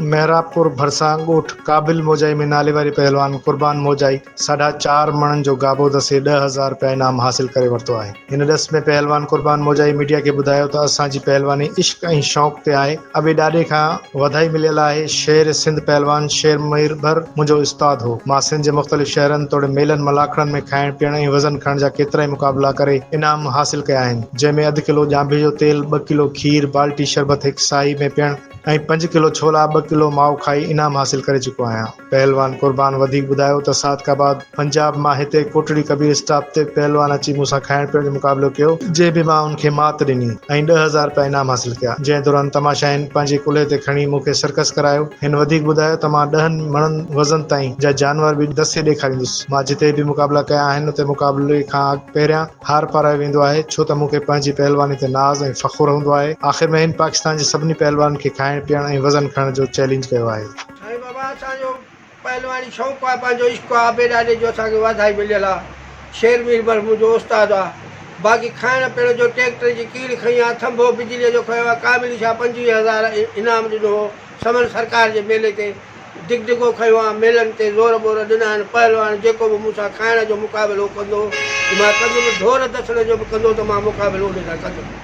मेहरापुर भरसां ॻोठ काबिल मोजाई में नाले वारी पहलवान कुर्बान मोजाई 4.5 मणनि जो गाबो दसे 10,000 रुपया इनाम हासिल करे वरितो आहे। हिन ॾस में पहलवान कुर्बान मोजाई मीडिया खे ॿुधायो त असांजी पहलवानी इश्क ऐं शौक़ ते आहे। अबे ॾाॾे खां वाधाई मिलियल आहे। शेर सिंध पहलवान शेर मयूरभर मुंहिंजो उस्ताद हो। मां सिंध जे मुख़्तलिफ़ शहरनि तोड़े मेलनि मलाखड़नि में खाइण पीअण ऐं वज़न खणण जा केतिरा ई मुक़ाबला करे इनाम हासिल कया आहिनि, जंहिंमें 1 किलो ॼांबे जो तेल, 2 किलो खीर, बाल्टी शरबत हिकु साई में पियण ऐं 5 किलो छोला, 2 किलो माओ खाई इनाम हासिल करे चुको आहियां। पहलवान कुर्बान वधीक ॿुधायो त सादकाबाद पंजाब मां हिते कोटड़ी कबीर स्टॉप ते पहलवान अची मूंसां खाइण पीअण जो मुक़ाबिलो कयो, जंहिं बि मां उनखे मात ॾिनी ऐं 10,000 रुपया इनाम हासिल कया। जंहिं दौरान तमाशाइनि पंहिंजे कुल्हे ते खणी मूंखे सर्कस करायो। हिन वधीक ॿुधायो त मां 10 मणनि वज़न ताईं जा जानवर बि दसे ॾेखारींदुसि। मां जिते बि मुक़ाबला कया आहिनि उते मुक़ाबले खां पहिरियां हार पारायो वेंदो आहे, छो त मूंखे पंहिंजी पहलवानी ते नाज़ ऐं फ़ख़ुरु हूंदो आहे। आख़िर में हिन पाकिस्तान जे सभिनी पहलवान खे खाइण पीअण ऐं वज़न खणण जो चैलेंज कयो आहे। साईं बाबा असांजो पहलवानी शौक़ु आहे, पंहिंजो इश्क़ आहे। अबे ॾाॾे जो असांखे वाधाई मिलियल आहे। शेर मीरभर मुंहिंजो उस्तादु आहे। बाक़ी खाइण पीअण जो ट्रैक्टर जी कीड़ खई आहे, थंभो बिजलीअ जो खयो आहे। काबिल शाह 25,000 इनाम ॾिनो हो समन सरकार जे मेले ते। दिगदिगो खयो आहे, मेलनि ते ज़ोर ॿोर ॾिना आहिनि। पहलवान जेको बि मूंसां खाइण जो मुक़ाबिलो कंदो मां कंदुमि, ढोर दसण जो बि कंदो त मां मुक़ाबिलो उन सां कंदुमि।